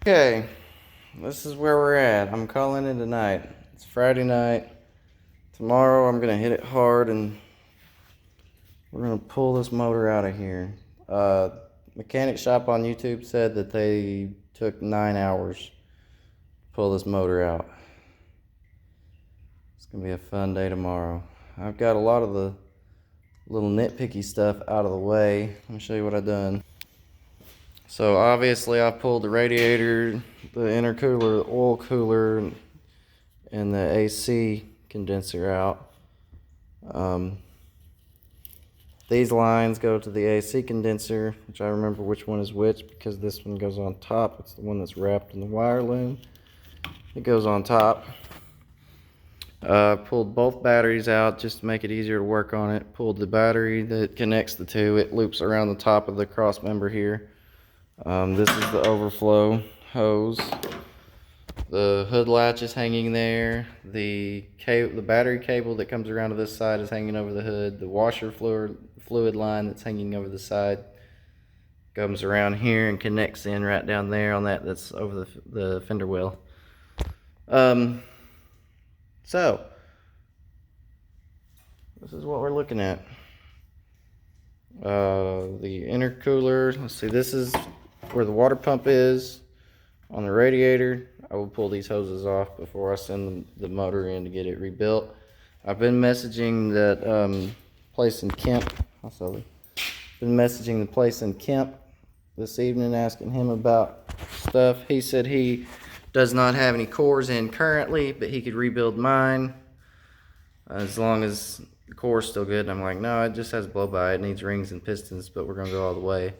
Okay, this is where we're at. I'm calling it tonight. It's Friday night. Tomorrow I'm gonna hit it hard and we're gonna pull this motor out of here. Mechanic shop on YouTube said that they took 9 hours to pull this motor out. It's gonna be a fun day tomorrow. I've got a lot of the little nitpicky stuff out of the way. Let me show you what I've done. So obviously I pulled the radiator, the intercooler, the oil cooler, and the AC condenser out. These lines go to the AC condenser, which I remember which one is which because this one goes on top. It's the one that's wrapped in the wire loom. It goes on top. Pulled both batteries out just to make it easier to work on it. Pulled the battery that connects the two. It loops around the top of the cross member here. This is the overflow hose. The hood latch is hanging there. The battery cable that comes around to this side is hanging over the hood. The washer fluid line that's hanging over the side comes around here and connects in right down there on that's over the fender well. So this is what we're looking at. The intercooler, let's see, this is where the water pump is on the radiator. I will pull these hoses off before I send the motor in to get it rebuilt. I've been messaging that place in Kemp. Been messaging the place in Kemp this evening, asking him about stuff. He said he does not have any cores in currently, but he could rebuild mine as long as the core is still good. And I'm like, no, it just has blow by. It needs rings and pistons, but we're gonna go all the way.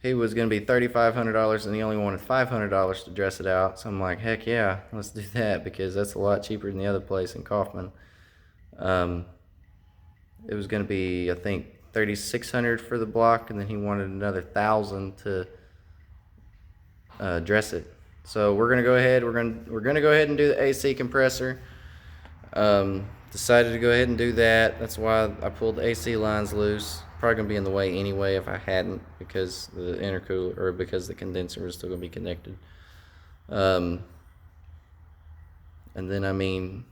He was gonna be $3,500 and he only wanted $500 to dress it out. So I'm like, heck yeah, let's do that because that's a lot cheaper than the other place in Kaufman. It was gonna be, I think, $3,600 for the block, and then he wanted another $1,000 to dress it. So we're gonna go ahead. We're gonna go ahead and do the AC compressor. Decided to go ahead and do that. That's why I pulled the AC lines loose. Probably gonna be in the way anyway if I hadn't, because the intercooler or because the condenser is still gonna be connected. And then I mean,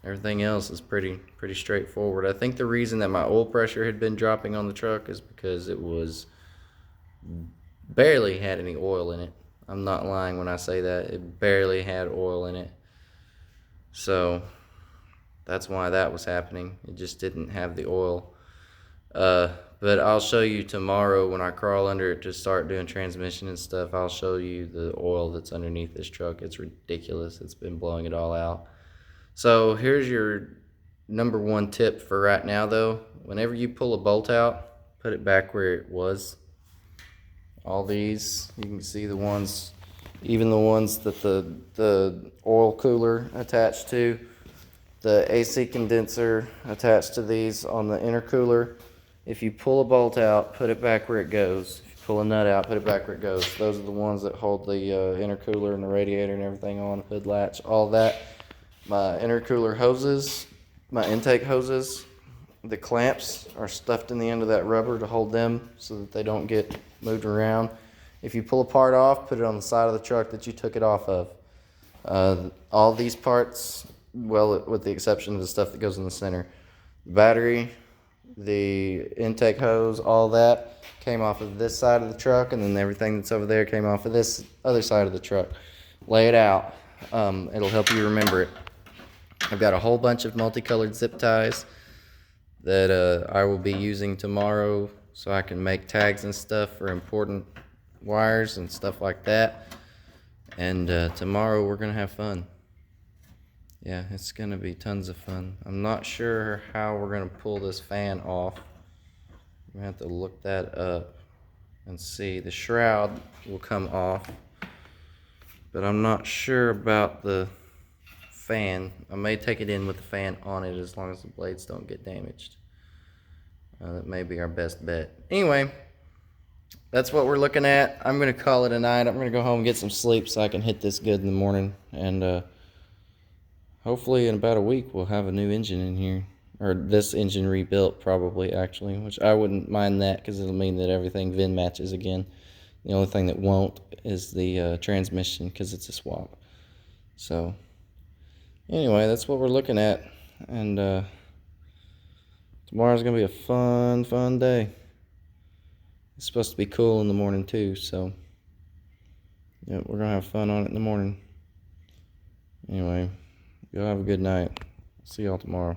everything else is pretty straightforward. I think the reason that my oil pressure had been dropping on the truck is because it was barely had any oil in it. I'm not lying when I say that. It barely had oil in it. So that's why that was happening. It just didn't have the oil. But I'll show you tomorrow when I crawl under it to start doing transmission and stuff. I'll show you the oil that's underneath this truck. It's ridiculous. It's been blowing it all out. So here's your number one tip for right now though. Whenever you pull a bolt out, put it back where it was. All these, you can see the ones, even the ones that the oil cooler attached to, the AC condenser attached to these on the intercooler. If you pull a bolt out, put it back where it goes. If you pull a nut out, put it back where it goes. Those are the ones that hold the intercooler and the radiator and everything on, hood latch, all that. My intercooler hoses, my intake hoses, the clamps are stuffed in the end of that rubber to hold them so that they don't get moved around. If you pull a part off, put it on the side of the truck that you took it off of. All these parts, well, with the exception of the stuff that goes in the center, the battery, the intake hose, all that came off of this side of the truck, and then everything that's over there came off of this other side of the truck. Lay it out. It'll help you remember it. I've got a whole bunch of multicolored zip ties that I will be using tomorrow so I can make tags and stuff for important wires and stuff like that. And tomorrow we're gonna have fun. Yeah, it's gonna be tons of fun. I'm not sure how we're gonna pull this fan off. I'm gonna have to look that up and see. The shroud will come off, but I'm not sure about the fan. I may take it in with the fan on it as long as the blades don't get damaged. That may be our best bet. Anyway, that's what we're looking at. I'm gonna call it a night. I'm gonna go home and get some sleep so I can hit this good in the morning, and hopefully in about a week we'll have a new engine in here. or this engine rebuilt probably, actually, which I wouldn't mind that because it'll mean that everything VIN matches again. The only thing that won't is the transmission because it's a swap. So anyway, that's what we're looking at, and tomorrow's gonna be a fun day. It's supposed to be cool in the morning too, so yeah, we're gonna have fun on it in the morning. Anyway, y'all have a good night. See y'all tomorrow.